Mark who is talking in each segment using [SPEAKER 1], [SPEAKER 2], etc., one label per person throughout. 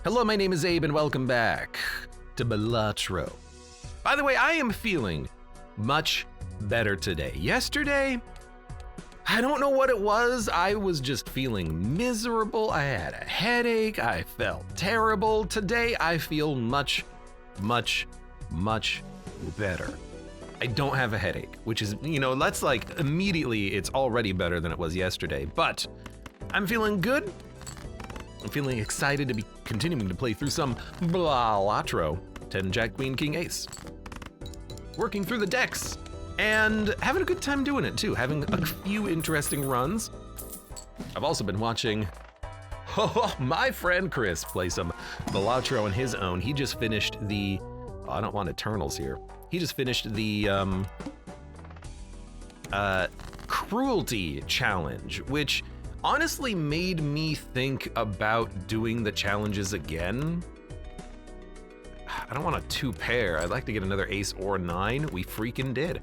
[SPEAKER 1] Hello, my name is Abe and welcome back to Balatro. By the way, I am feeling much better today. Yesterday, I don't know what it was. I was just feeling miserable. I had a headache. I felt terrible. Today, I feel much better. I don't have a headache, which is, that's like immediately, it's already better than it was yesterday, but I'm feeling good. I'm feeling excited to be continuing to play through some Balatro, 10 Jack Queen King Ace. Working through the decks and having a good time doing it too, having a few interesting runs. I've also been watching my friend Chris play some Balatro on his own. He just finished the, I don't want Eternals here. He just finished the Cruelty Challenge, which honestly made me think about doing the challenges again. I don't want a 2-pair. I'd like to get another ace or 9. We freaking did.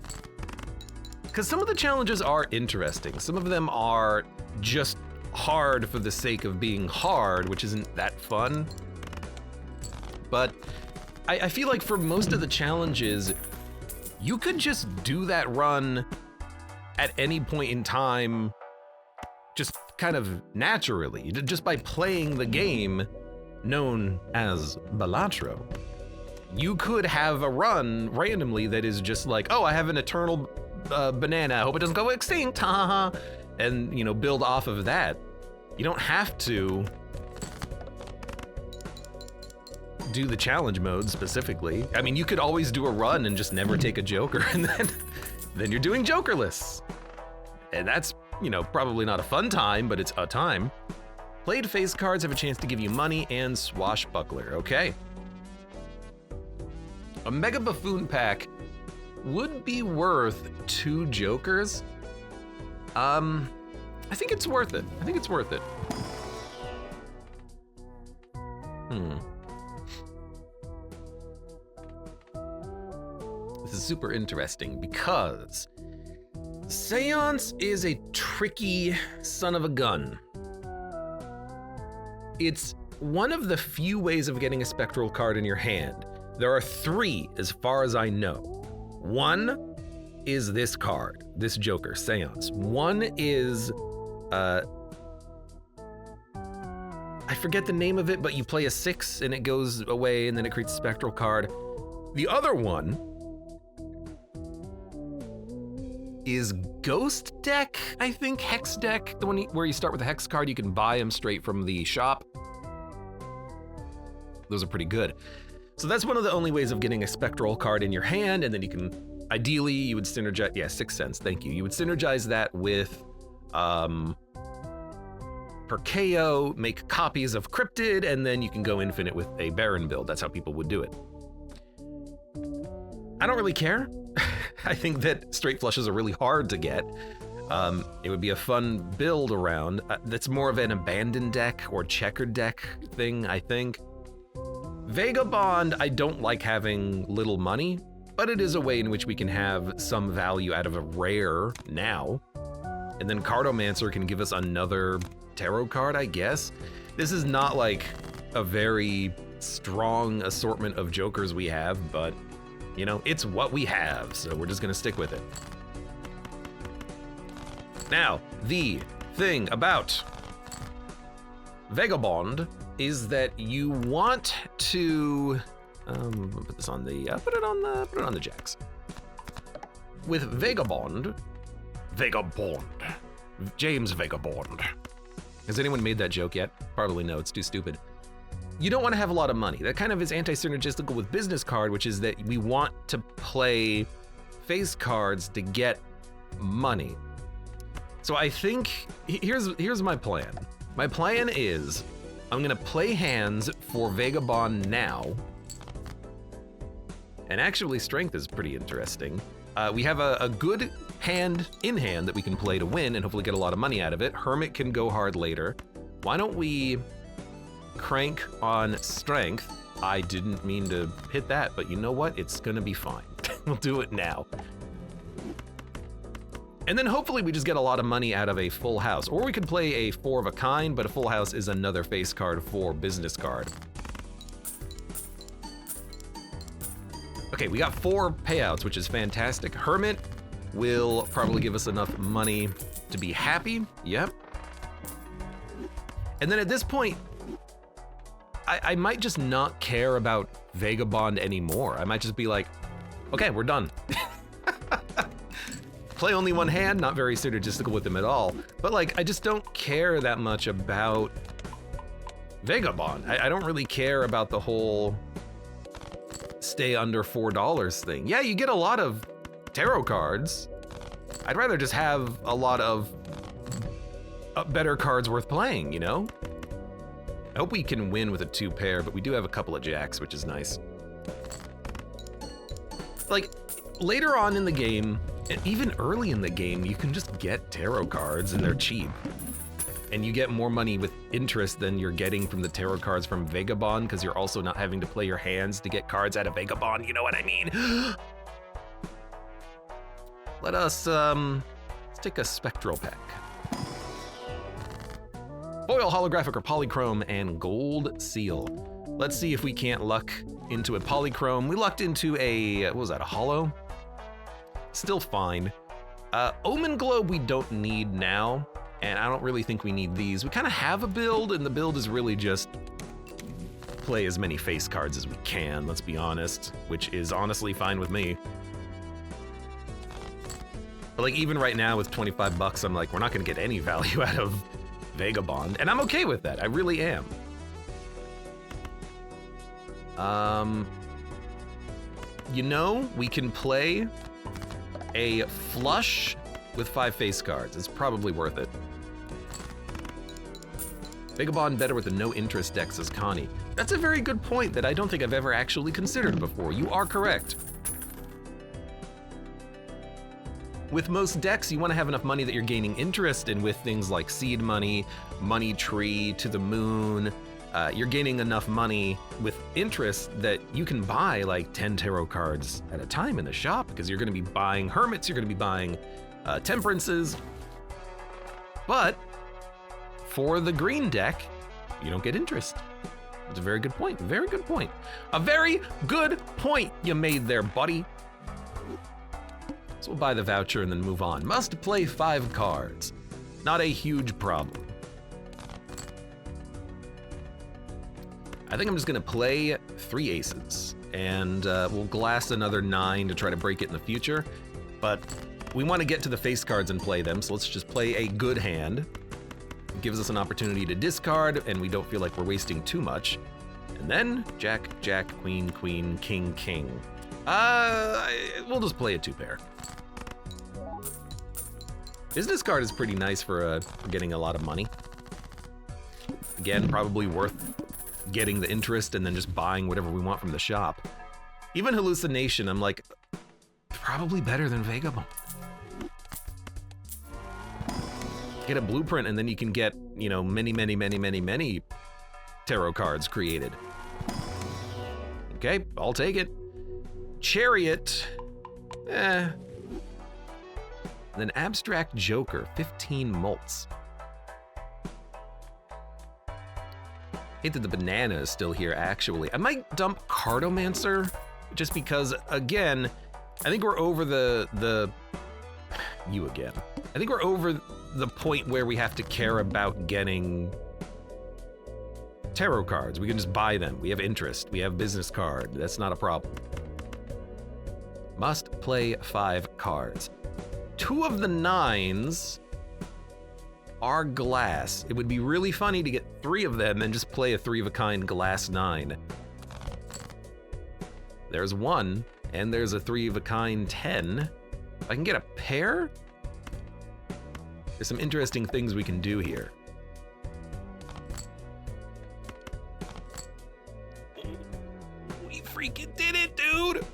[SPEAKER 1] Because some of the challenges are interesting. Some of them are just hard for the sake of being hard, which isn't that fun. But I feel like for most of the challenges, you could just do that run at any point in time, just kind of naturally, just by playing the game known as Balatro. You could have a run randomly that is just like, oh, I have an eternal banana, I hope it doesn't go extinct, and build off of that. You don't have to do the challenge mode specifically. I mean, you could always do a run and just never take a joker, and then you're doing jokerless. And that's, probably not a fun time, but it's a time. Played face cards have a chance to give you money and swashbuckler, okay. A Mega Buffoon pack would be worth 2 jokers. I think it's worth it. This is super interesting because Seance is a tricky son of a gun. It's one of the few ways of getting a spectral card in your hand. There are 3 as far as I know. One is this card, this Joker, Seance. One is, I forget the name of it, but you play a 6 and it goes away and then it creates a spectral card. The other one is Ghost Deck, I think, Hex Deck, the one where you start with a Hex card, you can buy them straight from the shop. Those are pretty good. So that's one of the only ways of getting a spectral card in your hand, and then you can, ideally, you would synergize, yeah, 6 cents, thank you. You would synergize that with Perkeo, make copies of Cryptid, and then you can go infinite with a Baron build. That's how people would do it. I don't really care. I think that straight flushes are really hard to get. It would be a fun build around. That's more of an abandoned deck or checkered deck thing, I think. Vagabond, I don't like having little money, but it is a way in which we can have some value out of a rare now. And then Cartomancer can give us another tarot card, I guess. This is not like a very strong assortment of jokers we have, but it's what we have, so we're just gonna stick with it. Now, the thing about Vagabond is that you want to put this on the put it on the jacks. With Vagabond, James Vagabond. Has anyone made that joke yet? Probably no, it's too stupid. You don't want to have a lot of money. That kind of is anti-synergistical with business card, which is that we want to play face cards to get money. So I think here's my plan. My plan is I'm gonna play hands for Vagabond now. And actually strength is pretty interesting. We have a good hand in hand that we can play to win and hopefully get a lot of money out of it. Hermit can go hard later. Why don't we crank on strength? I didn't mean to hit that, but you know what? It's gonna be fine. We'll do it now. And then hopefully we just get a lot of money out of a full house. Or we could play a 4 of a kind, but a full house is another face card for business card. Okay, we got 4 payouts, which is fantastic. Hermit will probably give us enough money to be happy. Yep. And then at this point, I might just not care about Vagabond anymore. I might just be like, okay, we're done. Play only one hand, not very synergistical with them at all. But like, I just don't care that much about Vagabond. I don't really care about the whole stay under $4 thing. Yeah, you get a lot of tarot cards. I'd rather just have a lot of better cards worth playing, you know? I hope we can win with a 2 pair, but we do have a couple of jacks, which is nice. Like, later on in the game, and even early in the game, you can just get tarot cards and they're cheap. And you get more money with interest than you're getting from the tarot cards from Vagabond, because you're also not having to play your hands to get cards out of Vagabond, you know what I mean? Let's take a spectral pack. Foil, holographic, or polychrome, and gold seal. Let's see if we can't luck into a polychrome. We lucked into a, what was that, a holo? Still fine. Omen Globe we don't need now, and I don't really think we need these. We kind of have a build, and the build is really just play as many face cards as we can, let's be honest, which is honestly fine with me. But like even right now with 25 bucks, I'm like, we're not gonna get any value out of Vagabond, and I'm okay with that, I really am. You know, we can play a flush with 5 face cards. It's probably worth it. Vagabond better with the no interest decks as Connie. That's a very good point that I don't think I've ever actually considered before. You are correct. With most decks, you want to have enough money that you're gaining interest in with things like seed money, money tree, to the moon. You're gaining enough money with interest that you can buy like 10 tarot cards at a time in the shop, because you're going to be buying hermits, you're going to be buying temperances. But for the green deck, you don't get interest. It's a very good point. Very good point. A very good point you made there, buddy. So we'll buy the voucher and then move on. Must play 5 cards. Not a huge problem. I think I'm just gonna play 3 aces, and we'll glass another 9 to try to break it in the future. But we want to get to the face cards and play them, so let's just play a good hand. It gives us an opportunity to discard, and we don't feel like we're wasting too much. And then Jack, Jack, Queen, Queen, King, King. We'll just play a 2 pair. Business card is pretty nice for getting a lot of money. Again, probably worth getting the interest and then just buying whatever we want from the shop. Even Hallucination, I'm like, probably better than Vagabond. Get a blueprint and then you can get, you know, many tarot cards created. Okay, I'll take it. Chariot, Then Abstract Joker, 15 mults. Hate that the banana is still here, actually. I might dump Cartomancer, just because, again, I think we're over you again. I think we're over the point where we have to care about getting tarot cards. We can just buy them. We have interest. We have business card. That's not a problem. Must play 5 cards. 2 of the 9s are glass. It would be really funny to get 3 of them and just play a 3-of-a-kind glass 9. There's 1, and there's a 3-of-a-kind 10. If I can get a pair, there's some interesting things we can do here. We freaking did it, dude!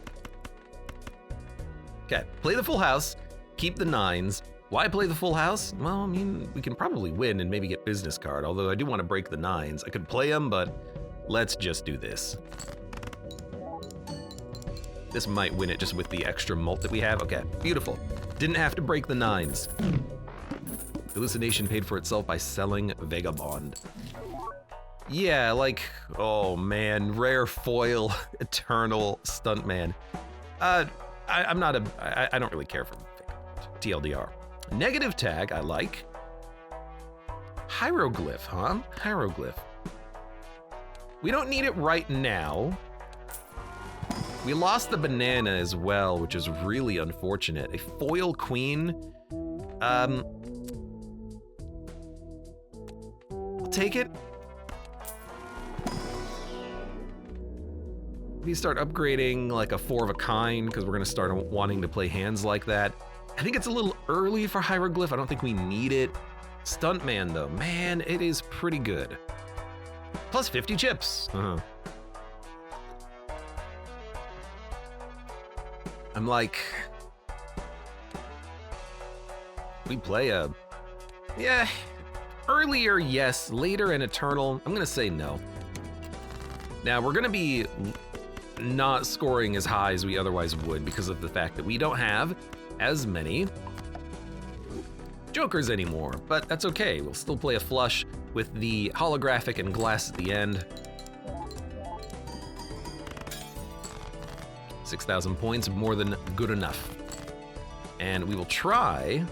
[SPEAKER 1] Okay, play the full house, keep the 9s. Why play the full house? Well, I mean, we can probably win and maybe get business card, although I do want to break the 9s. I could play them, but let's just do this. This might win it just with the extra mult that we have. Okay, beautiful. Didn't have to break the 9s. Hallucination paid for itself by selling Vagabond. Yeah, like, oh man, rare foil, eternal stuntman. I'm not I don't really care for TLDR. Negative tag, I like. Hieroglyph, huh? Hieroglyph. We don't need it right now. We lost the banana as well, which is really unfortunate. A foil queen. I'll take it. We start upgrading like a 4 of a kind because we're gonna start wanting to play hands like that. I think it's a little early for Hieroglyph. I don't think we need it. Stuntman though, man, it is pretty good. Plus 50 chips. I'm like, we play a, yeah, earlier yes, later and eternal. I'm gonna say no. Now we're gonna be not scoring as high as we otherwise would because of the fact that we don't have as many jokers anymore, but that's okay. We'll still play a flush with the holographic and glass at the end. 6,000 points, more than good enough. And we will try,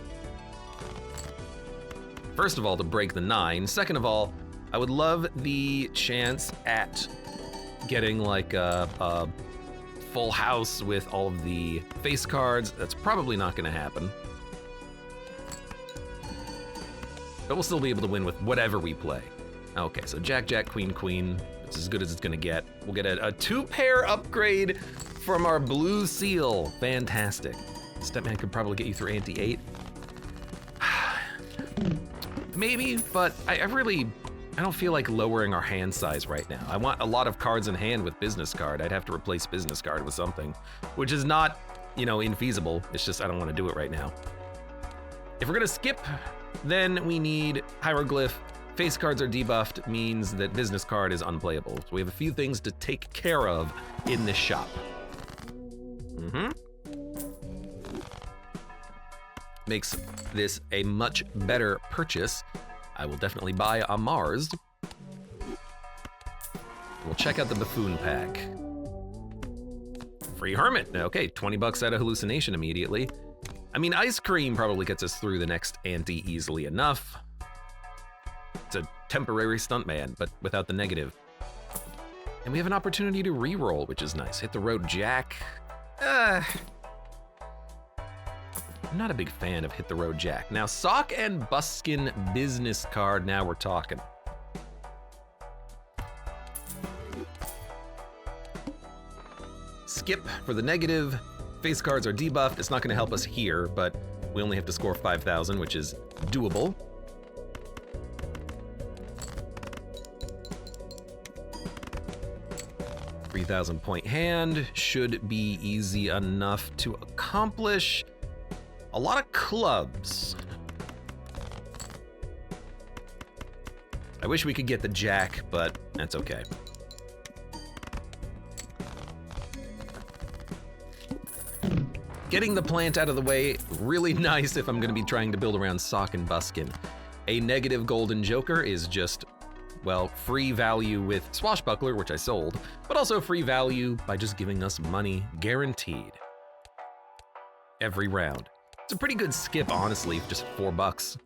[SPEAKER 1] first of all, to break the 9. Second of all, I would love the chance at getting like a full house with all of the face cards. That's probably not gonna happen. But we'll still be able to win with whatever we play. Okay, so Jack, Jack, Queen, Queen. It's as good as it's gonna get. We'll get a 2-pair upgrade from our blue seal. Fantastic. Stepman could probably get you through ante 8. Maybe, but I don't feel like lowering our hand size right now. I want a lot of cards in hand with business card. I'd have to replace business card with something, which is not, infeasible. It's just I don't want to do it right now. If we're gonna skip, then we need Hieroglyph. Face cards are debuffed, means that business card is unplayable. So we have a few things to take care of in this shop. Makes this a much better purchase. I will definitely buy a Mars. We'll check out the Buffoon pack. Free Hermit. Okay, 20 bucks out of hallucination immediately. I mean, ice cream probably gets us through the next ante easily enough. It's a temporary stuntman, but without the negative. And we have an opportunity to re-roll, which is nice. Hit the road Jack. I'm not a big fan of Hit the Road Jack. Now, Sock and Buskin business card, now we're talking. Skip for the negative. Face cards are debuffed. It's not gonna help us here, but we only have to score 5,000, which is doable. $3,000 point hand should be easy enough to accomplish. A lot of clubs. I wish we could get the Jack, but that's okay. Getting the plant out of the way, really nice if I'm gonna be trying to build around Sock and Buskin. A negative golden joker is just, well, free value with Swashbuckler, which I sold, but also free value by just giving us money guaranteed every round. It's a pretty good skip, honestly, just $4.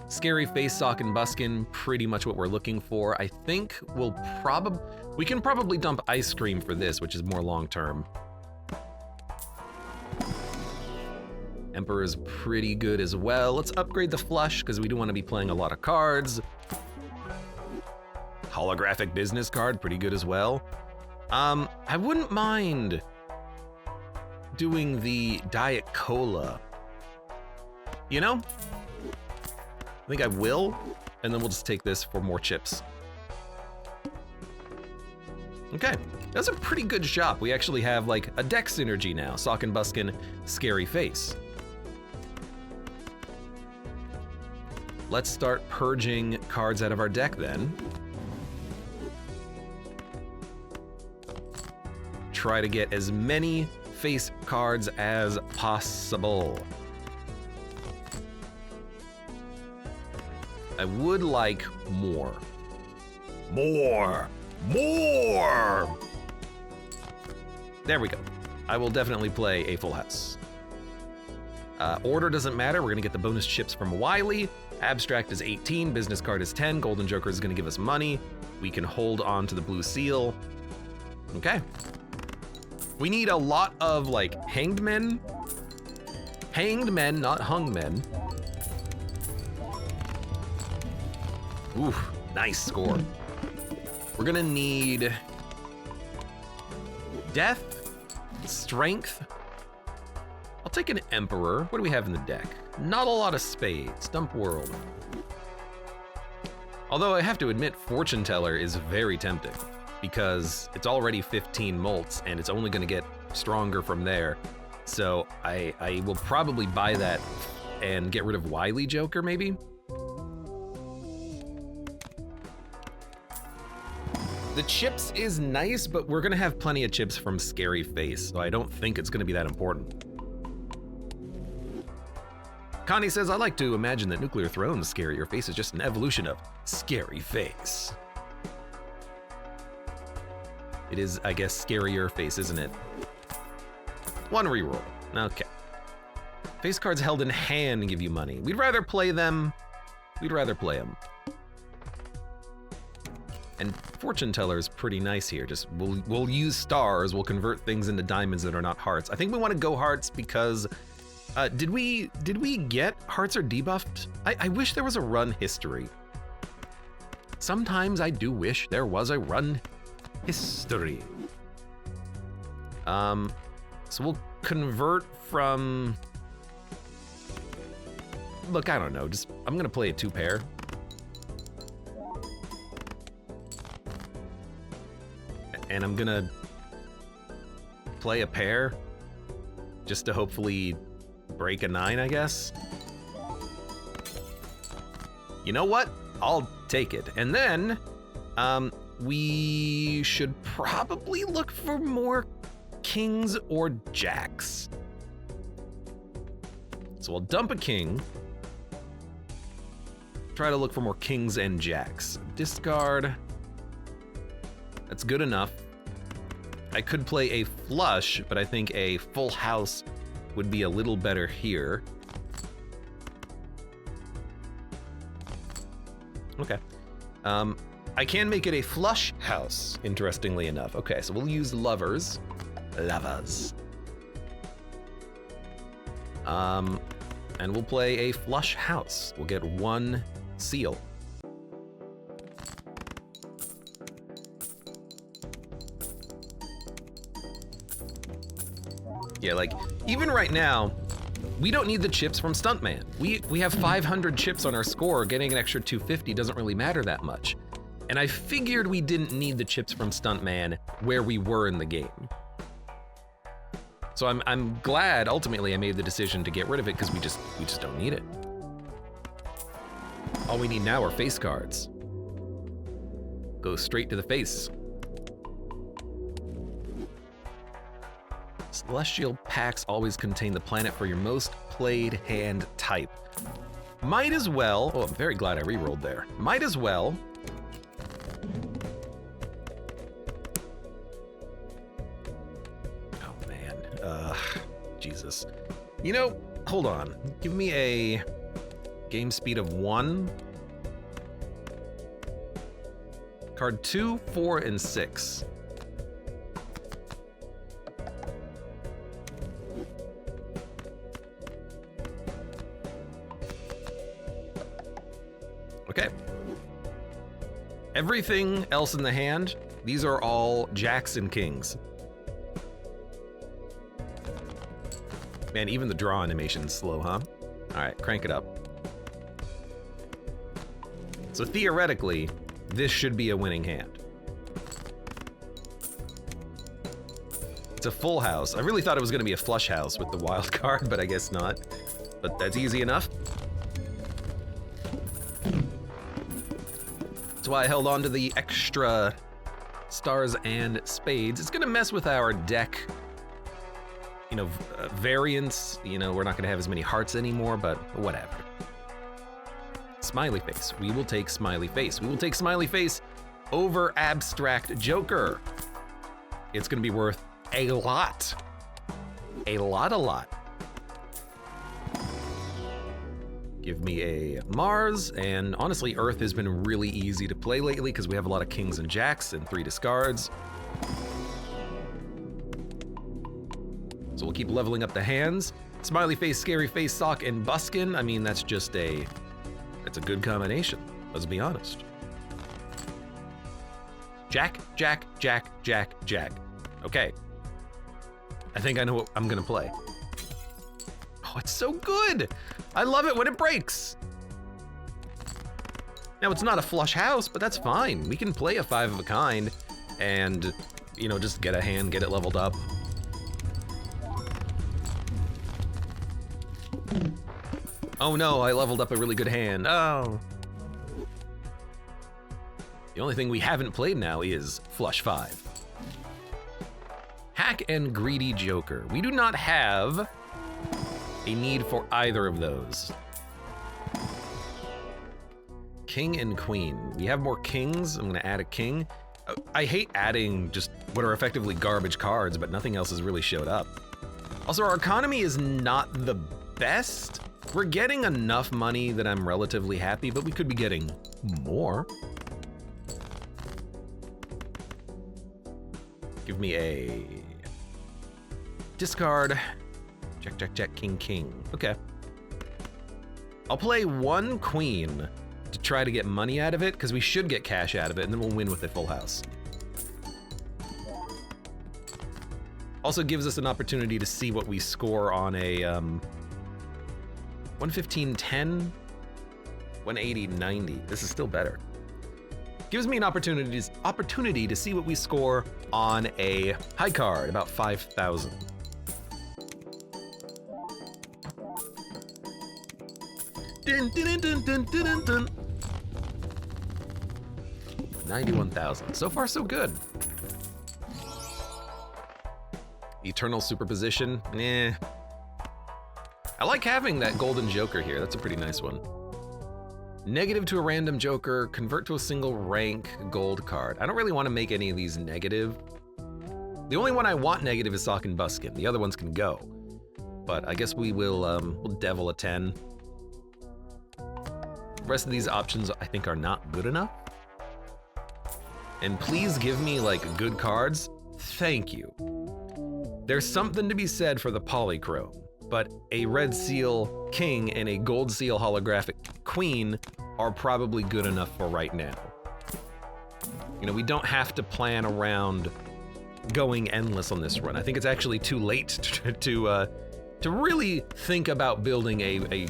[SPEAKER 1] Scary Face, Sock, and Buskin, pretty much what we're looking for. I think we can probably dump Ice Cream for this, which is more long-term. Emperor is pretty good as well. Let's upgrade the Flush, because we do want to be playing a lot of cards. Holographic business card, pretty good as well. I wouldn't mind doing the Diet Cola. I think I will, and then we'll just take this for more chips. Okay, that's a pretty good shop. We actually have like a deck synergy now. Sock and Buskin, Scary Face. Let's start purging cards out of our deck then. Try to get as many face cards as possible. I would like more. More! More! There we go. I will definitely play a full house. Order doesn't matter. We're gonna get the bonus chips from Wiley. Abstract is 18, business card is 10, Golden Joker is gonna give us money. We can hold on to the blue seal. Okay. We need a lot of like hanged men. Hanged men, not hung men. Ooh, nice score. We're gonna need death, strength. I'll take an emperor. What do we have in the deck? Not a lot of spades. Dump world. Although I have to admit, fortune teller is very tempting because it's already 15 molts and it's only gonna get stronger from there. So I will probably buy that and get rid of Wily Joker maybe. The chips is nice, but we're gonna have plenty of chips from Scary Face, so I don't think it's gonna be that important. Connie says, I like to imagine that Nuclear Throne's Scarier Face is just an evolution of Scary Face. It is, I guess, Scarier Face, isn't it? One reroll. Okay. Face cards held in hand give you money. We'd rather play them. We'd rather play them. And Fortune Teller is pretty nice here. Just we'll use stars. We'll convert things into diamonds that are not hearts. I think we want to go hearts because did we get hearts are debuffed? I wish there was a run history. Sometimes I do wish there was a run history. So we'll convert from. Look, I don't know. I'm gonna play a 2-pair. And I'm gonna play a pair just to hopefully break a 9, I guess. You know what? I'll take it. And then we should probably look for more kings or jacks. So I'll dump a king. Try to look for more kings and jacks. Discard. That's good enough. I could play a flush, but I think a full house would be a little better here. Okay. I can make it a flush house, interestingly enough. Okay, so we'll use lovers. Lovers. And we'll play a flush house. We'll get 1 seal. Yeah, like, even right now, we don't need the chips from Stuntman. We have 500 chips on our score. Getting an extra 250 doesn't really matter that much. And I figured we didn't need the chips from Stuntman where we were in the game. So I'm glad ultimately I made the decision to get rid of it because we just don't need it. All we need now are face cards. Go straight to the face. Celestial packs always contain the planet for your most played hand type. Might as well, oh, I'm very glad I rerolled there. Might as well. Oh man, Jesus. You know, hold on. Give me a game speed of 1. Card 2, 4, and 6. Okay. Everything else in the hand, these are all jacks and kings. Man, even the draw animation's slow, huh? All right, crank it up. So theoretically, this should be a winning hand. It's a full house. I really thought it was gonna be a flush house with the wild card, but I guess not. But that's easy enough. That's why I held on to the extra stars and spades. It's gonna mess with our deck, you know, variance. You know, we're not gonna have as many hearts anymore, but whatever. Smiley face. We will take smiley face. We will take smiley face over abstract joker. It's gonna be worth a lot. A lot. Give me a Mars, and honestly, Earth has been really easy to play lately because we have a lot of kings and jacks and 3 discards. So we'll keep leveling up the hands. Smiley face, scary face, sock, and buskin. I mean, that's a good combination, let's be honest. Jack, jack, jack, jack, jack. Okay. I think I know what I'm gonna play. Oh, it's so good. I love it when it breaks. Now, it's not a flush house, but that's fine. We can play a 5 of a kind and, you know, just get a hand, get it leveled up. Oh no, I leveled up a really good hand. Oh. The only thing we haven't played now is flush 5. Hack and greedy joker. We do not have a need for either of those. King and queen. We have more kings. I'm gonna add a king. I hate adding just what are effectively garbage cards, but nothing else has really showed up. Also, our economy is not the best. We're getting enough money that I'm relatively happy, but we could be getting more. Give me a discard. Jack, jack, jack, king, king. Okay. I'll play 1 queen to try to get money out of it, because we should get cash out of it, and then we'll win with a full house. Also gives us an opportunity to see what we score on a 115-10, 180-90. This is still better. Gives me an opportunity to see what we score on a high card, about 5,000. Dun, dun, dun, dun, dun, dun, dun. 91,000. So far, so good. Eternal superposition. Eh. I like having that golden joker here. That's a pretty nice one. Negative to a random joker, convert to a single rank gold card. I don't really want to make any of these negative. The only one I want negative is Sock and Buskin. The other ones can go. But I guess we'll devil a 10. The rest of these options I think are not good enough. And please give me like good cards. Thank you. There's something to be said for the polychrome, but a red seal king and a gold seal holographic queen are probably good enough for right now. You know, we don't have to plan around going endless on this run. I think it's actually too late to really think about building a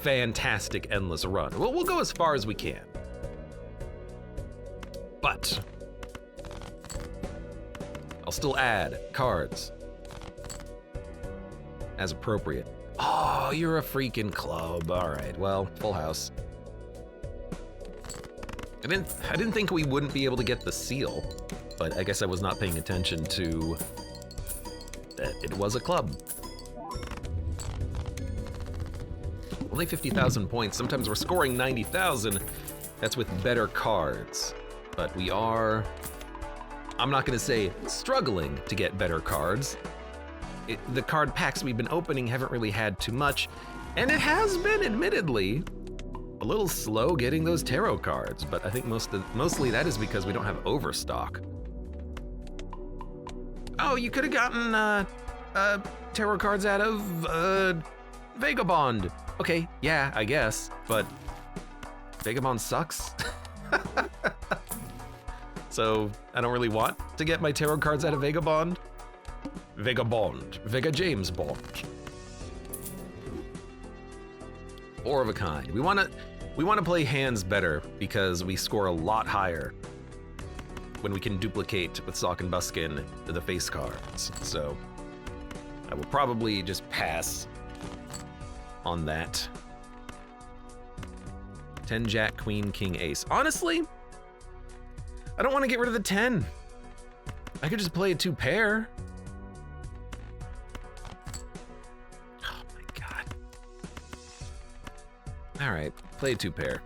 [SPEAKER 1] fantastic endless run. We'll go as far as we can. But I'll still add cards as appropriate. Oh, you're a freaking club. All right, well, full house. I didn't think we wouldn't be able to get the seal, but I guess I was not paying attention to that it was a club. Only 50,000 points. Sometimes we're scoring 90,000. That's with better cards. But we are, I'm not gonna say struggling to get better cards. The card packs we've been opening haven't really had too much, and it has been, admittedly, a little slow getting those tarot cards, but I think mostly that is because we don't have overstock. Oh, you could have gotten tarot cards out of Vagabond. Okay, yeah, I guess, but Vagabond sucks. So I don't really want to get my tarot cards out of Vagabond. Vega James Bond. 4 of a kind. We want to play hands better because we score a lot higher when we can duplicate with Sock and Buskin the face cards. So I will probably just pass on that. 10 Jack, Queen, King, Ace. Honestly, I don't want to get rid of the 10. I could just play a 2 pair. Oh my god. All right, play a 2 pair.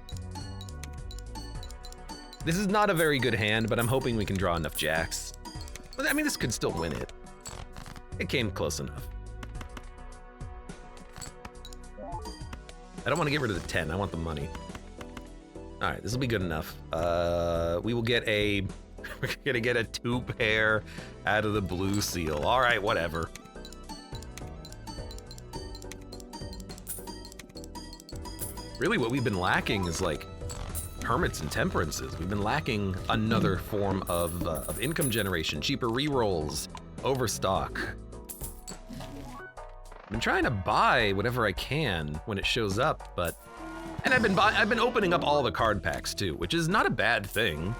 [SPEAKER 1] This is not a very good hand, but I'm hoping we can draw enough jacks. But I mean, this could still win it. It came close enough. I don't want to get rid of the 10, I want the money. All right, this will be good enough. We will get a, we're gonna get a 2 pair out of the blue seal. All right, whatever. Really what we've been lacking is like hermits and temperances. We've been lacking another form of income generation, cheaper rerolls, overstock. I've been trying to buy whatever I can when it shows up, but and I've been opening up all the card packs too, which is not a bad thing.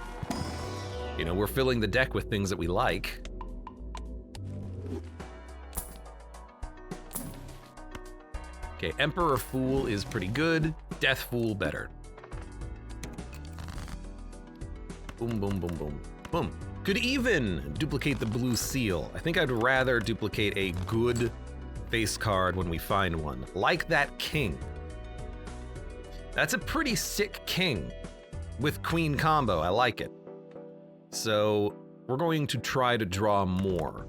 [SPEAKER 1] You know, we're filling the deck with things that we like. Okay, Emperor Fool is pretty good. Death Fool better. Boom, boom, boom, boom, boom. Could even duplicate the blue seal. I think I'd rather duplicate a good face card when we find one, like that king. That's a pretty sick king with queen combo. I like it. So we're going to try to draw more.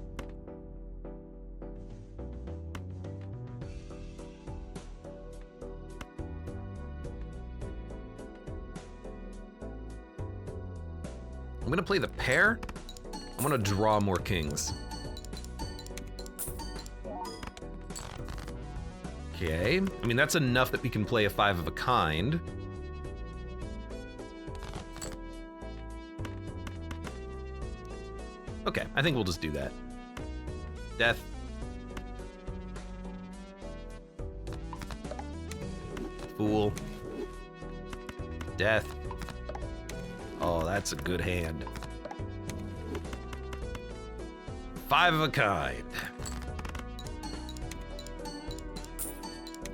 [SPEAKER 1] I'm gonna play the pair. I'm gonna draw more kings. Okay, I mean, that's enough that we can play a 5 of a kind. Okay, I think we'll just do that. Death. Fool. Death. Oh, that's a good hand. 5 of a kind.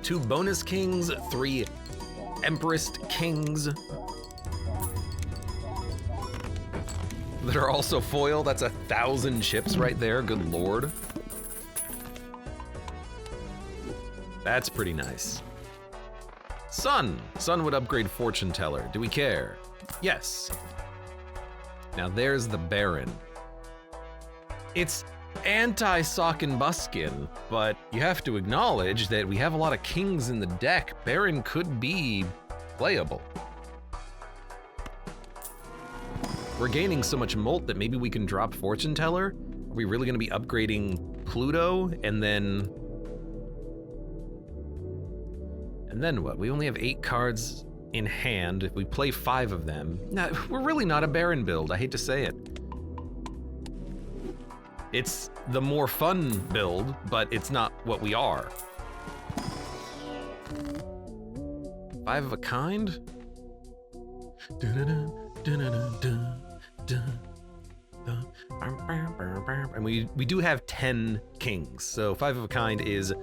[SPEAKER 1] 2 bonus kings, 3 Empress kings that are also foil. That's 1,000 chips right there, good lord. That's pretty nice. Sun. Sun would upgrade Fortune Teller. Do we care? Yes. Now there's the Baron. It's anti-Sock and Buskin, but you have to acknowledge that we have a lot of kings in the deck. Baron could be playable. We're gaining so much molt that maybe we can drop Fortune Teller. Are we really gonna be upgrading Pluto and then what? We only have 8 cards in hand. If we play 5 of them, nah, we're really not a Baron build. I hate to say it. It's the more fun build, but it's not what we are. 5 of a kind? And we do have 10 kings, so 5 of a kind is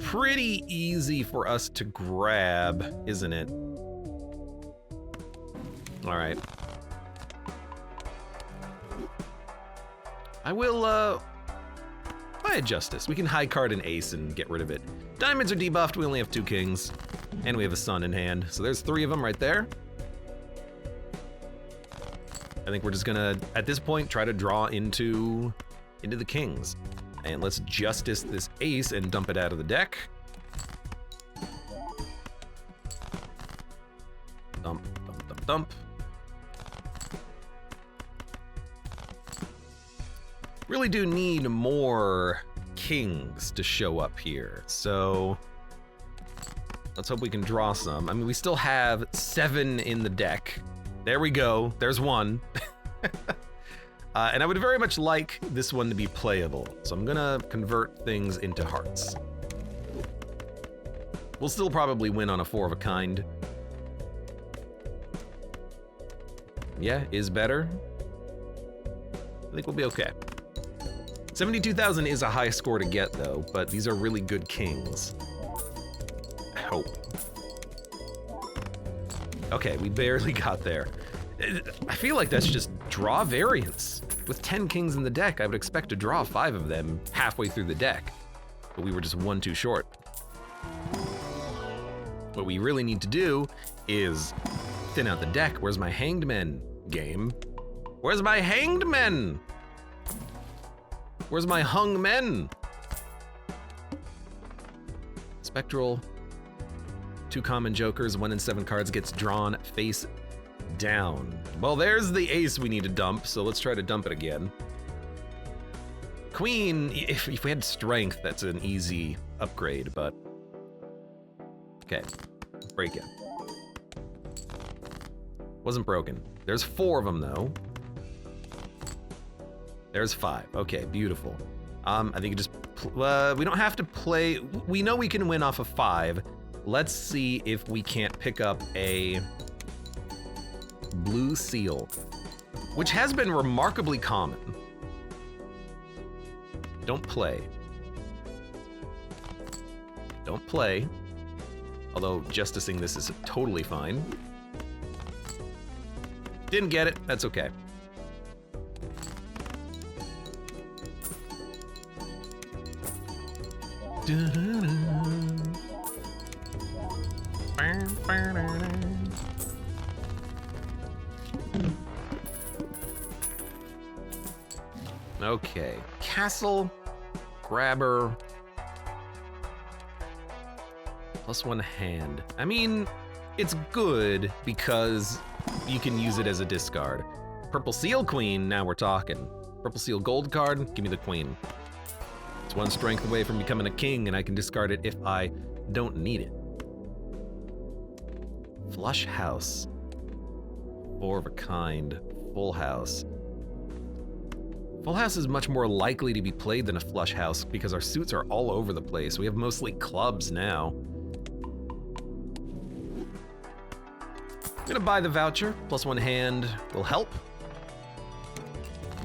[SPEAKER 1] pretty easy for us to grab, isn't it? All right. I will, buy a Justice. We can high card an ace and get rid of it. Diamonds are debuffed, we only have 2 kings. And we have a sun in hand, so there's 3 of them right there. I think we're just gonna, at this point, try to draw into the kings. And let's Justice this ace and dump it out of the deck. Dump, dump, dump, dump. Really do need more kings to show up here, so let's hope we can draw some. I mean, we still have 7 in the deck. There we go, there's 1. And I would very much like this one to be playable, so I'm gonna convert things into hearts. We'll still probably win on a 4 of a kind. Yeah, is better. I think we'll be okay. 72,000 is a high score to get though, but these are really good kings. I hope. Okay, we barely got there. I feel like that's just draw variance. With 10 kings in the deck, I would expect to draw 5 of them halfway through the deck, but we were just 1 too short. What we really need to do is thin out the deck. Where's my Hanged Men? game. Where's my hanged men? Where's my hung men? Spectral. 2 common jokers, 1 in 7 cards gets drawn face down. Well, there's the ace we need to dump, so let's try to dump it again. Queen, if we had strength, that's an easy upgrade, but... Okay, break it. Wasn't broken. There's 4 of them, though. There's 5. Okay, beautiful. I think you just... we don't have to play... We know we can win off of 5. Let's see if we can't pick up a blue seal, which has been remarkably common. Don't play. Don't play. Although justicing this is totally fine. Didn't get it, that's okay. Okay, castle, grabber, +1 hand. I mean, it's good because you can use it as a discard. Purple seal queen, now we're talking. Purple seal gold card, give me the queen. It's 1 strength away from becoming a king, and I can discard it if I don't need it. Flush house. 4 of a kind. Full house. Full house is much more likely to be played than a flush house because our suits are all over the place. We have mostly clubs now. I'm gonna buy the voucher. +1 hand will help.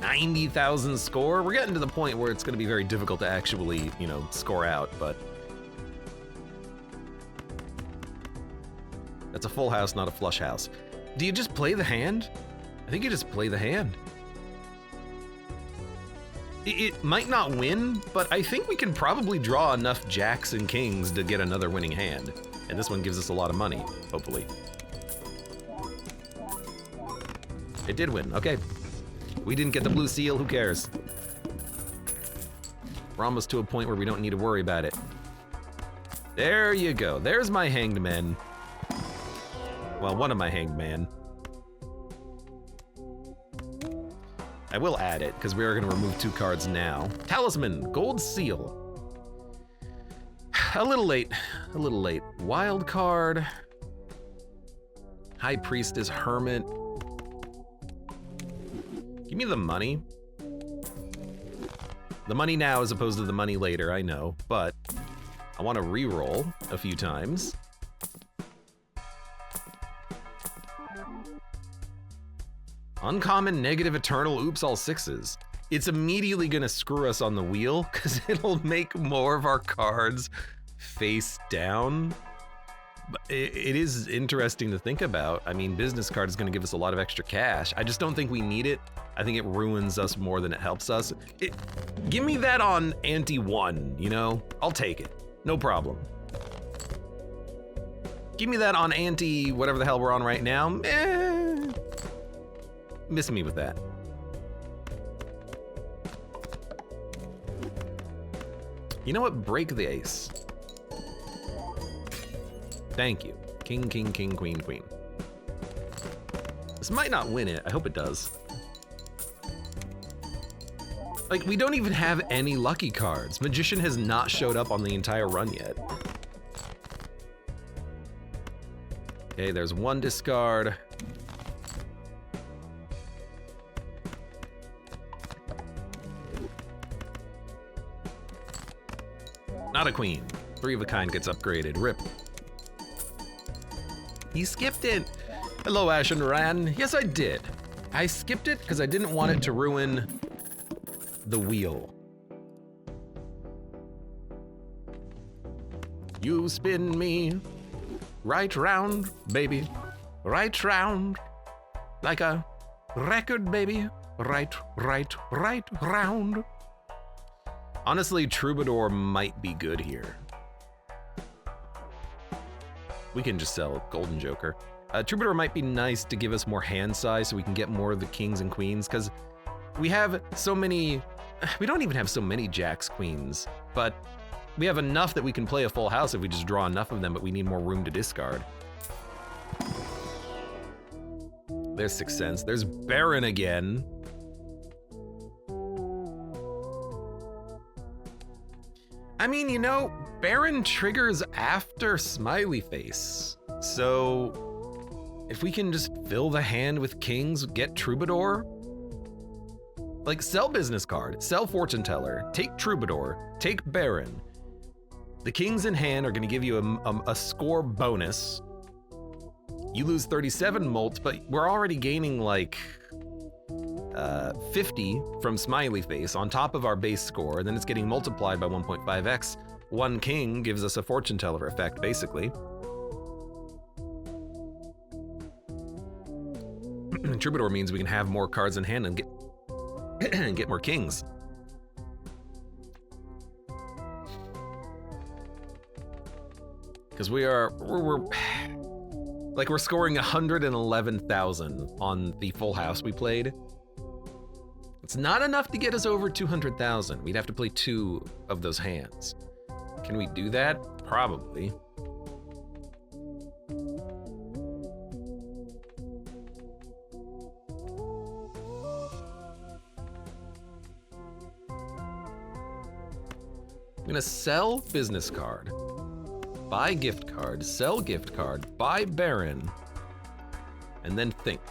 [SPEAKER 1] 90,000 score. We're getting to the point where it's gonna be very difficult to actually, you know, score out, but that's a full house, not a flush house. Do you just play the hand? I think you just play the hand. It might not win, but I think we can probably draw enough jacks and kings to get another winning hand. And this one gives us a lot of money, hopefully. It did win, okay. We didn't get the blue seal, who cares? We're almost to a point where we don't need to worry about it. There you go, there's my hanged men. Well, one of my hanged men. I will add it, because we are going to remove 2 cards now. Talisman, gold seal. A little late, a little late. Wild card. High Priestess, Hermit. Give me the money. The money now as opposed to the money later, I know, but I want to re-roll a few times. Uncommon, negative, eternal, oops, all 6s. It's immediately gonna screw us on the wheel because it'll make more of our cards face down. But it is interesting to think about. I mean, business card is gonna give us a lot of extra cash. I just don't think we need it. I think it ruins us more than it helps us. Give me that on ante 1, you know? I'll take it, no problem. Give me that on ante whatever the hell we're on right now. Miss me with that. You know what? Break the ace. Thank you. King, king, king, queen, queen. This might not win it. I hope it does. Like, we don't even have any lucky cards. Magician has not showed up on the entire run yet. Okay, there's 1 discard. Not a queen. 3 of a kind gets upgraded. Rip. He skipped it. Hello, Ash and Ran. Yes, I did. I skipped it because I didn't want it to ruin the wheel. You spin me right round, baby. Right round. Like a record, baby. Right round. Honestly, Troubadour might be good here. We can just sell Golden Joker. Troubadour might be nice to give us more hand size so we can get more of the kings and queens, because we have so many, we don't even have so many jacks, queens, but we have enough that we can play a full house if we just draw enough of them, but we need more room to discard. There's Sixth Sense. There's Baron again. I mean, you know, Baron triggers after Smiley Face. So if we can just fill the hand with kings, get Troubadour, like sell business card, sell fortune teller, take Troubadour, take Baron. The kings in hand are gonna give you a score bonus. You lose 37 molt, but we're already gaining like 50 from Smiley Face on top of our base score, and then it's getting multiplied by 1.5x. One king gives us a fortune teller effect, basically. Troubadour means we can have more cards in hand and get and get more kings. Because we're scoring 111,000 on the full house we played. It's not enough to get us over 200,000. We'd have to play 2 of those hands. Can we do that? Probably. I'm gonna sell business card, buy gift card, sell gift card, buy Baron, and then think.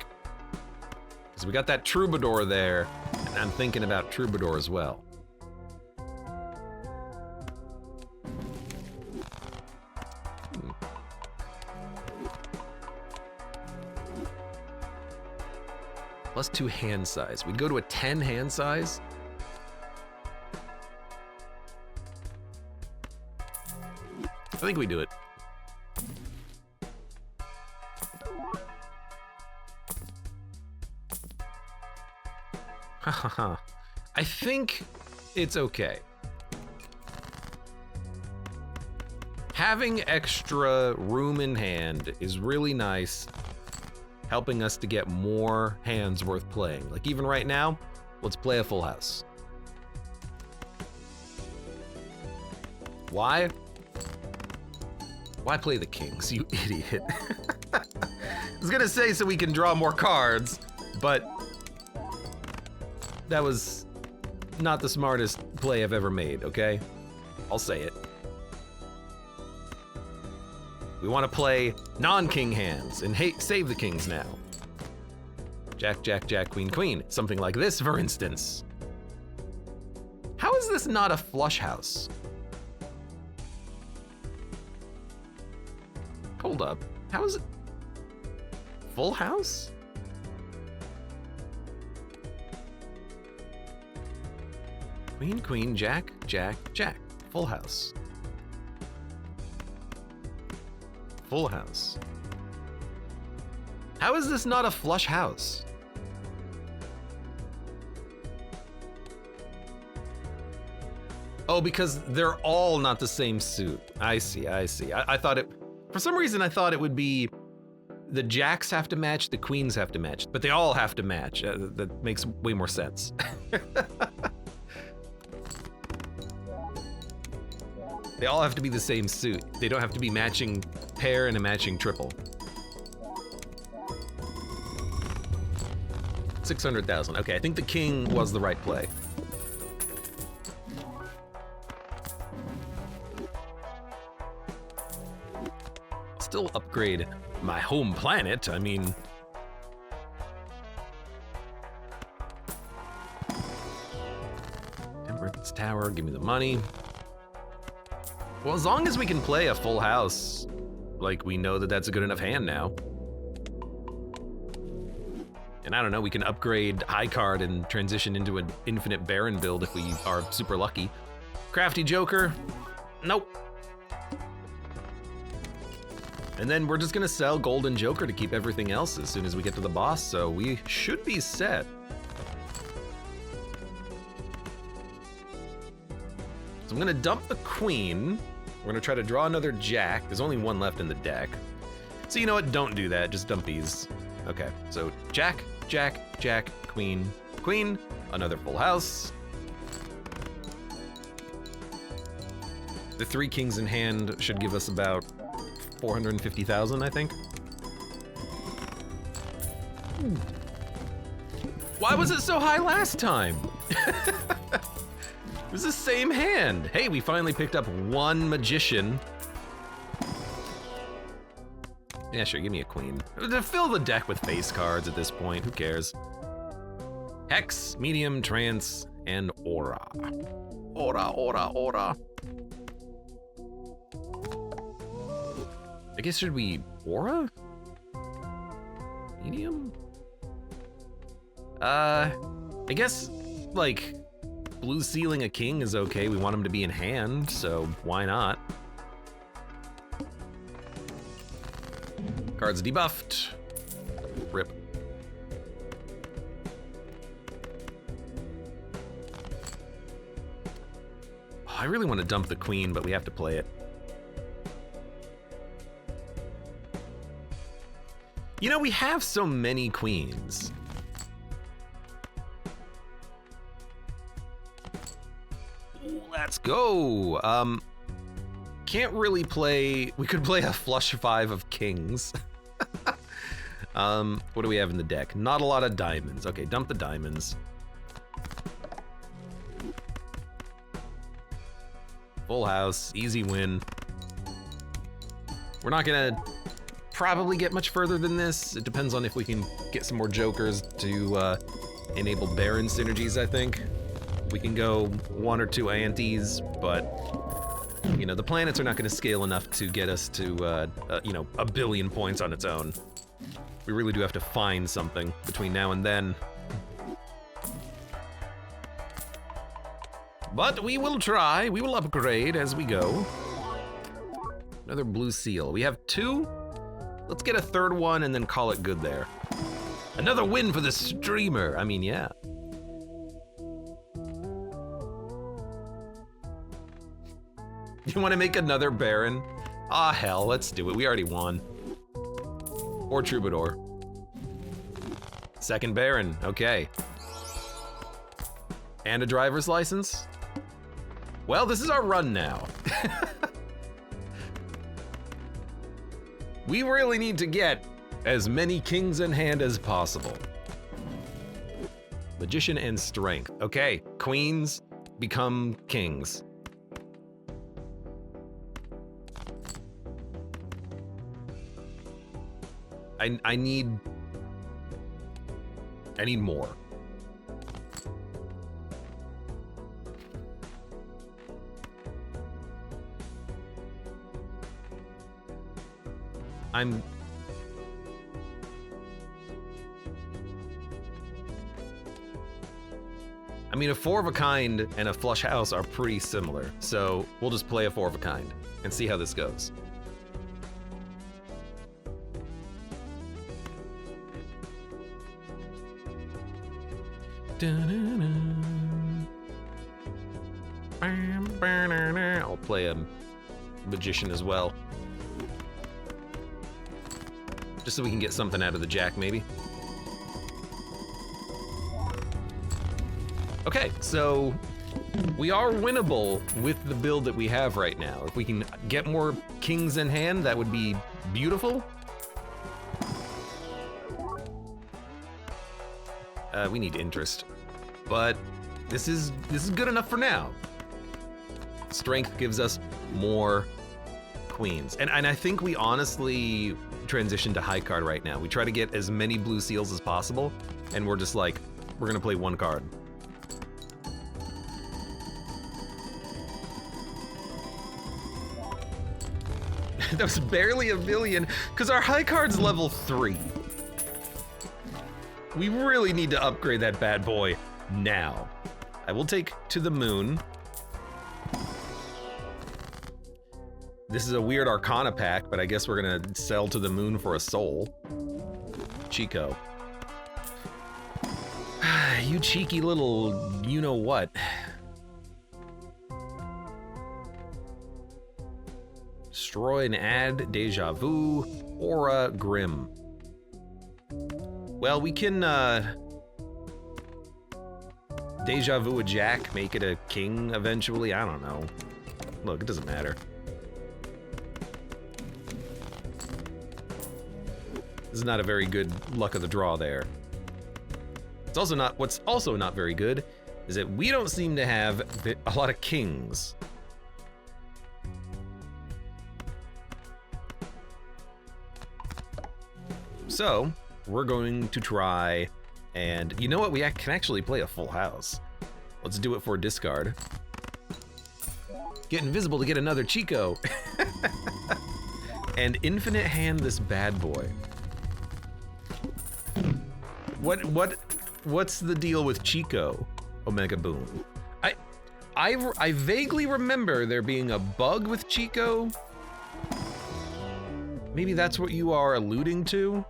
[SPEAKER 1] Because we got that Troubadour there, and I'm thinking about Troubadour as well. Plus 2 hand size. We'd go to a 10 hand size. I think we do it. I think it's okay. Having extra room in hand is really nice, helping us to get more hands worth playing. Like even right now, let's play a full house. Why? Why play the kings, you idiot? I was gonna say so we can draw more cards, but that was not the smartest play I've ever made, okay? I'll say it. We want to play non-king hands and save the kings now. Jack, Jack, Jack, Queen, Queen. Something like this, for instance. How is this not a flush house? Hold up. How is it? Full house? Queen, Queen, Jack, Jack, Jack. Full house. Full house. How is this not a flush house? Oh, because they're all not the same suit. I see, I see. I thought it, for some reason I thought it would be the jacks have to match, the queens have to match, but they all have to match. That makes way more sense. They all have to be the same suit. They don't have to be matching pair and a matching triple. 600,000. Okay, I think the king was the right play. Still upgrade my home planet. I mean, Temperance Tower, give me the money. Well, as long as we can play a full house, like we know that that's a good enough hand now. And I don't know, we can upgrade high card and transition into an infinite Baron build if we are super lucky. Crafty Joker, nope. And then we're just gonna sell Golden Joker to keep everything else as soon as we get to the boss, so we should be set. So I'm gonna dump the queen. We're gonna try to draw another jack. There's only one left in the deck. So you know what? Don't do that. Just dump these. Okay, so Jack, Jack, Jack, Queen, Queen, another full house. The 3 kings in hand should give us about 450,000, I think. Why was it so high last time? It was the same hand. Hey, we finally picked up 1 magician. Yeah, sure, give me a queen. Fill the deck with face cards at this point, who cares? Hex, medium, trance, and aura. Aura, aura, aura. I guess should we aura? Medium? I guess, like, blue sealing a king is okay. We want him to be in hand, so why not? Cards debuffed. Rip. Oh, I really want to dump the queen, but we have to play it. You know, we have so many queens. Let's go. Can't really play, we could play a flush 5 of kings. What do we have in the deck? Not a lot of diamonds. Okay, dump the diamonds. Full house, easy win. We're not gonna probably get much further than this. It depends on if we can get some more jokers to enable Baron synergies, I think. We can go 1 or 2 antes, but you know, the planets are not gonna scale enough to get us to, you know, 1 billion points on its own. We really do have to find something between now and then. But we will try, we will upgrade as we go. Another blue seal. We have 2. Let's get a 3rd one and then call it good there. Another win for the streamer. I mean, yeah. You want to make another Baron? Ah, hell, let's do it. We already won. Or Troubadour. 2nd Baron, okay. And a driver's license? Well, this is our run now. We really need to get as many kings in hand as possible. Magician and strength. Okay, queens become kings. I need more. I mean, a 4 of a kind and a flush house are pretty similar, so we'll just play a 4 of a kind and see how this goes. I'll play a magician as well. Just so we can get something out of the jack, maybe. Okay, so we are winnable with the build that we have right now. If we can get more kings in hand, that would be beautiful. We need interest, but this is good enough for now. Strength gives us more queens, and I think we honestly transition to high card right now. We try to get as many blue seals as possible, and we're just like, we're gonna play 1 card. That was barely a billion, because our high card's level 3. We really need to upgrade that bad boy now. I will take to the moon. This is a weird Arcana pack, but I guess we're gonna sell to the moon for a soul. Chico. You cheeky little you-know-what. Destroy and add Deja Vu, Aura, Grim. Well, we can Deja Vu a Jack, make it a king eventually. I don't know. Look, it doesn't matter. This is not a very good luck of the draw there. It's also not, what's also not very good is that we don't seem to have a lot of kings. So, we're going to try, and you know what? We can actually play a full house. Let's do it for a discard. Get invisible to get another Chico. And infinite hand this bad boy. What's the deal with Chico, Omega Boom? I vaguely remember there being a bug with Chico. Maybe that's what you are alluding to?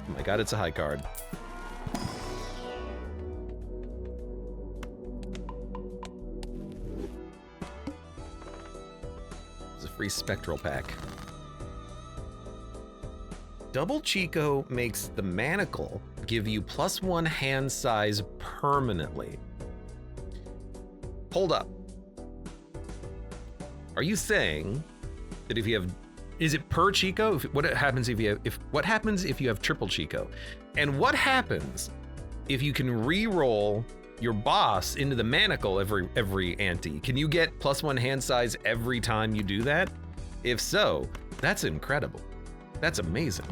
[SPEAKER 1] Oh my god, it's a high card. It's a free spectral pack. Double Chico makes the Manacle give you +1 hand size permanently. Hold up. Are you saying that if you have, is it per Chico? What happens if you have, what happens if you have triple Chico? And what happens if you can re-roll your boss into the Manacle every ante? Can you get +1 hand size every time you do that? If so, that's incredible. That's amazing.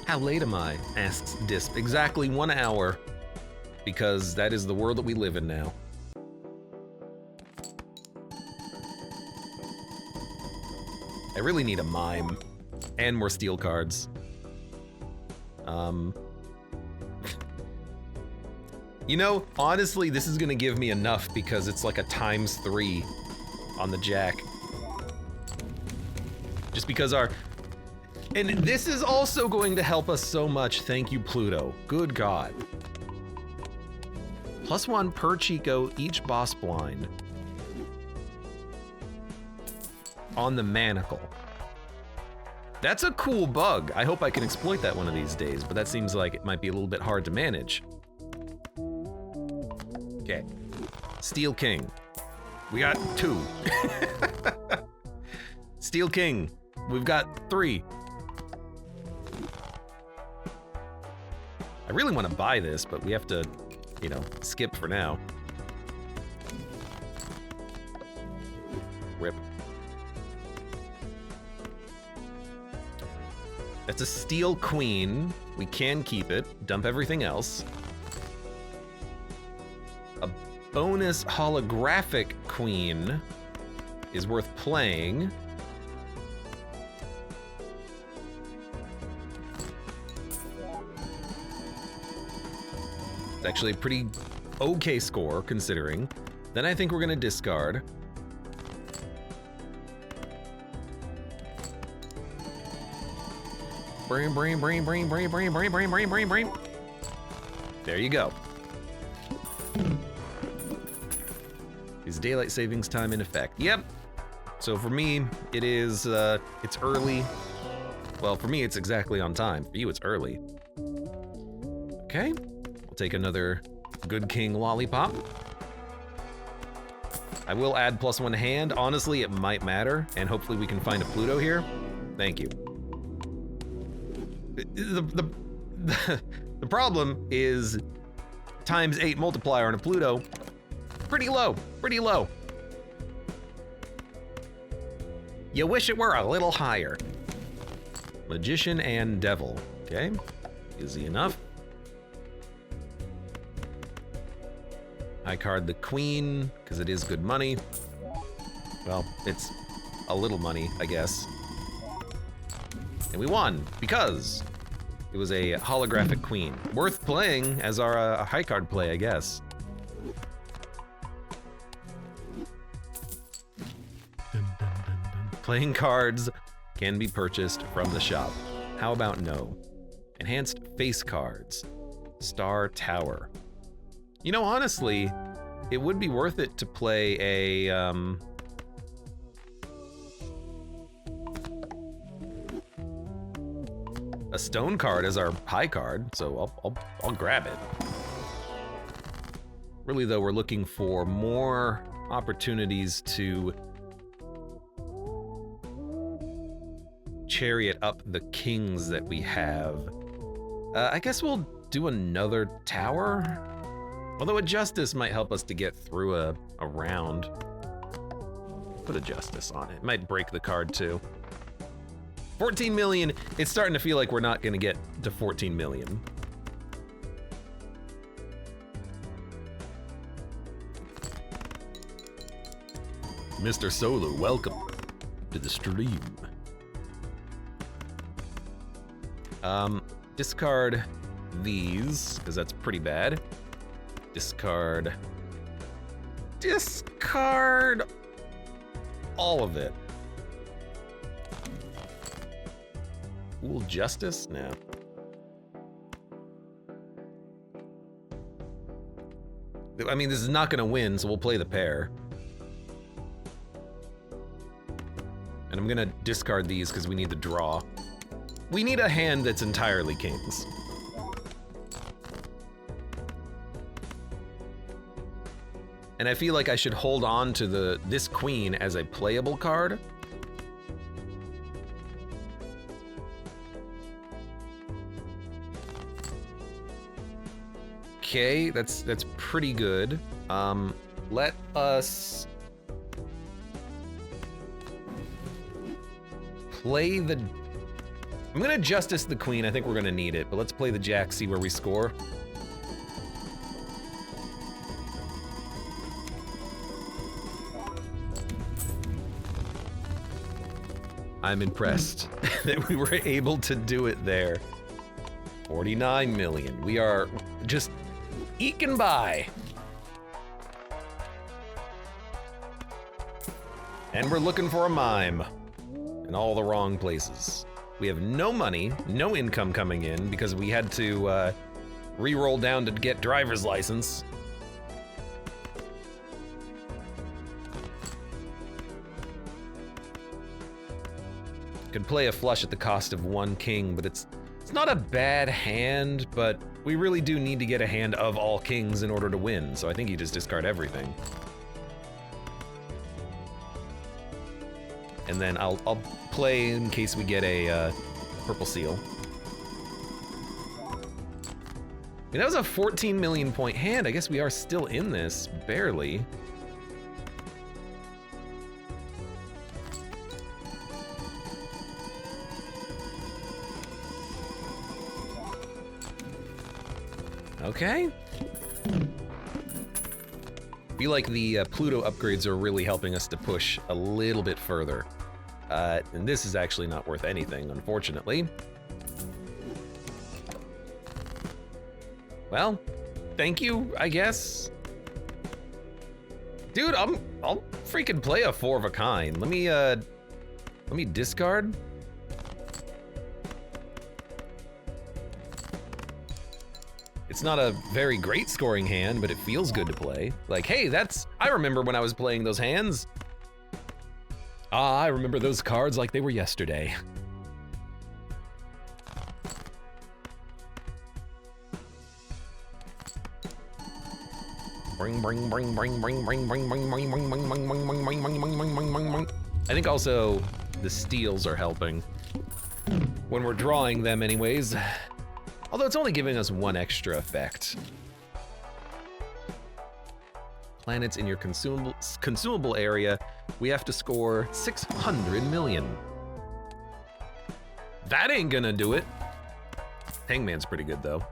[SPEAKER 1] How late am I? Asks Disp. Exactly 1 hour, because that is the world that we live in now. I really need a mime and more steel cards. You know, honestly, this is gonna give me enough because it's like a ×3 on the Jack. Just because and this is also going to help us so much. Thank you, Pluto. Good God. +1 per Chico each boss blind on the Manacle. That's a cool bug. I hope I can exploit that one of these days, but that seems like it might be a little bit hard to manage. Okay, Steel King. We got 2. Steel King, we've got 3. I really want to buy this, but we have to, you know, skip for now. Rip. That's a Steel Queen. We can keep it, dump everything else. A bonus holographic queen is worth playing. It's actually a pretty okay score, considering. Then I think we're gonna discard. Brain. There you go. Is daylight savings time in effect? Yep. So for me, it is, it's early. Well, for me, it's exactly on time. For you, it's early. Okay. We'll take another Good King Lollipop. I will add +1 hand. Honestly, it might matter, and hopefully we can find a Pluto here. Thank you. The problem is ×8 multiplier on a Pluto. Pretty low, pretty low. You wish it were a little higher. Magician and Devil, okay? Easy enough. I card the Queen, because it is good money. Well, it's a little money, I guess. And we won, because it was a holographic Queen. Worth playing as our high card play, I guess. Playing cards can be purchased from the shop. How about no? Enhanced face cards. Star Tower. You know, honestly, it would be worth it to play a stone card as our high card, so I'll grab it. Really though, we're looking for more opportunities to chariot up the kings that we have. I guess we'll do another tower. Although a justice might help us to get through a round. Put a justice on it. It might break the card too. 14 million, it's starting to feel like we're not gonna get to 14 million. Mr. Solo, welcome to the stream. Discard these, because that's pretty bad. Discard all of it. Ooh, justice? No. I mean, this is not gonna win, so we'll play the pair. And I'm gonna discard these because we need the draw. We need a hand that's entirely kings. And I feel like I should hold on to this queen as a playable card. Okay, that's pretty good. Let us play the... I'm gonna justice the queen, I think we're gonna need it, but let's play the jack, see where we score. I'm impressed that we were able to do it there. 49 million. We are just eking by. And we're looking for a mime in all the wrong places. We have no money, no income coming in because we had to re-roll down to get driver's license. Could play a flush at the cost of one king, but it's not a bad hand, but we really do need to get a hand of all kings in order to win, so I think you just discard everything. And then I'll play in case we get a purple seal. I mean, that was a 14 million point hand. I guess we are still in this, barely. Okay. Feel like the Pluto upgrades are really helping us to push a little bit further. And this is actually not worth anything, unfortunately. Well, thank you, I guess. Dude, I'll freaking play a 4 of a kind. Let me discard. It's not a very great scoring hand, but it feels good to play. Like, hey, I remember when I was playing those hands. Ah, I remember those cards like they were yesterday. Bring, bring, bring, bring, bring, bring, bring, bring, bring, bring, bring, bring, bring, bring, bring, bring, bring, bring, bring. I think also the steals are helping. When we're drawing them anyways. Although it's only giving us one extra effect. Planets in your consumable area, we have to score 600 million. That ain't gonna do it. Hangman's pretty good though.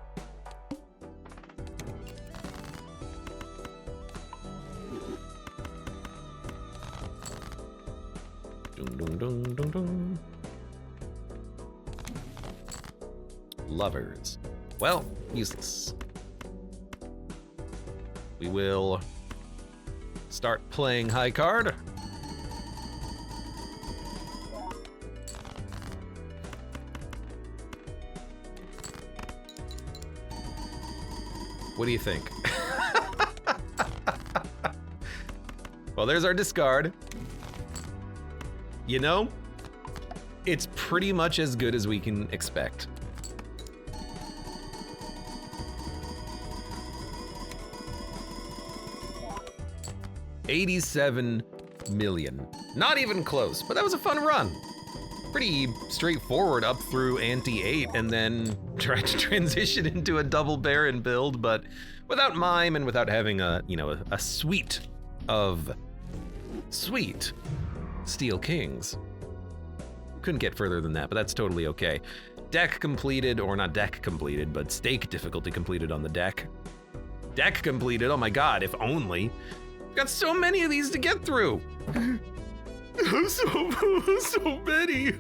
[SPEAKER 1] Dun, dun, dun, dun, dun. Lovers. Well, useless. We will start playing high card. What do you think? Well, there's our discard. You know, it's pretty much as good as we can expect. $87 million. Not even close, but that was a fun run. Pretty straightforward up through ante 8 and then tried to transition into a double Baron build, but without mime and without having a, you know, a suite of sweet Steel Kings. Couldn't get further than that, but that's totally okay. Deck completed, or not deck completed, but stake difficulty completed on the deck. Deck completed, oh my god, if only. Got so many of these to get through. so many.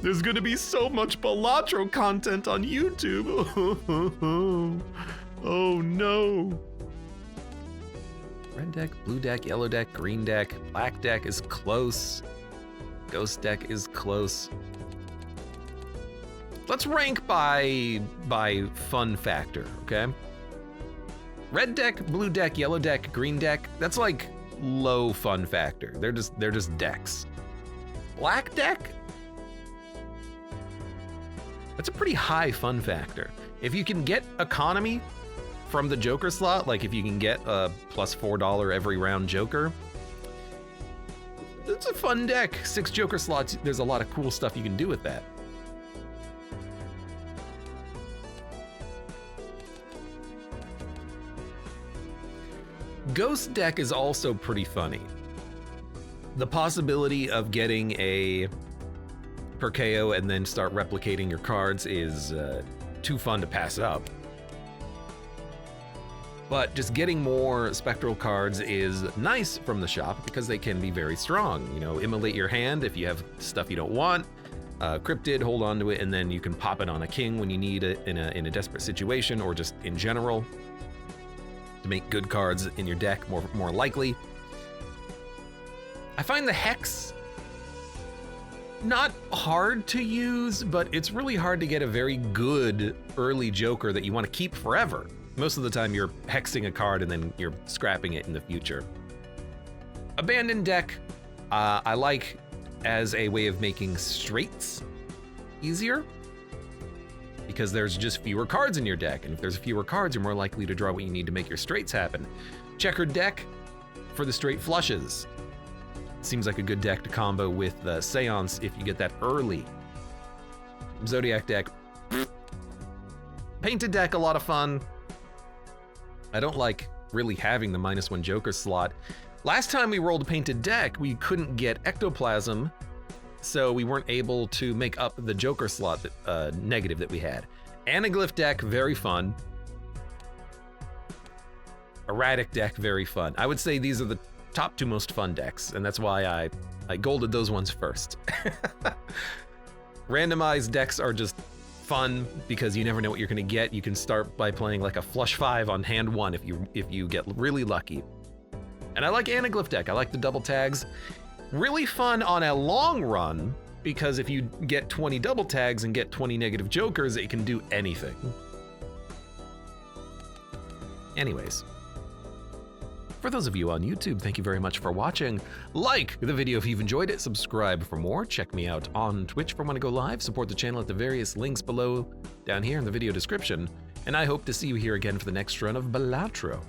[SPEAKER 1] There's gonna be so much Balatro content on YouTube. Oh no. Red deck, blue deck, yellow deck, green deck, black deck is close. Ghost deck is close. Let's rank by fun factor, okay? Red deck, blue deck, yellow deck, green deck, that's like low fun factor. They're just decks. Black deck? That's a pretty high fun factor. If you can get economy from the Joker slot, like if you can get a plus $4 every round Joker, it's a fun deck. 6 Joker slots, there's a lot of cool stuff you can do with that. Ghost deck is also pretty funny. The possibility of getting a per KO and then start replicating your cards is too fun to pass up. But just getting more spectral cards is nice from the shop because they can be very strong. You know, immolate your hand if you have stuff you don't want. Cryptid, hold on to it, and then you can pop it on a king when you need it in a desperate situation, or just in general, to make good cards in your deck more likely. I find the Hex not hard to use, but it's really hard to get a very good early Joker that you want to keep forever. Most of the time you're hexing a card and then you're scrapping it in the future. Abandoned deck, I like as a way of making straights easier, because there's just fewer cards in your deck, and if there's fewer cards, you're more likely to draw what you need to make your straights happen. Checkered deck for the straight flushes. Seems like a good deck to combo with Seance if you get that early. Zodiac deck. Painted deck, a lot of fun. I don't like really having the -1 Joker slot. Last time we rolled a painted deck, we couldn't get Ectoplasm, so we weren't able to make up the Joker slot that, negative that we had. Anaglyph deck, very fun. Erratic deck, very fun. I would say these are the top 2 most fun decks, and that's why I golded those ones first. Randomized decks are just fun because you never know what you're gonna get. You can start by playing like a flush 5 on hand 1 if you get really lucky. And I like Anaglyph deck. I like the double tags. Really fun on a long run, because if you get 20 double tags and get 20 negative Jokers, it can do anything. Anyways, for those of you on YouTube, thank you very much for watching. Like the video if you've enjoyed it, subscribe for more, check me out on Twitch for when I go live, support the channel at the various links below down here in the video description, and I hope to see you here again for the next run of Balatro.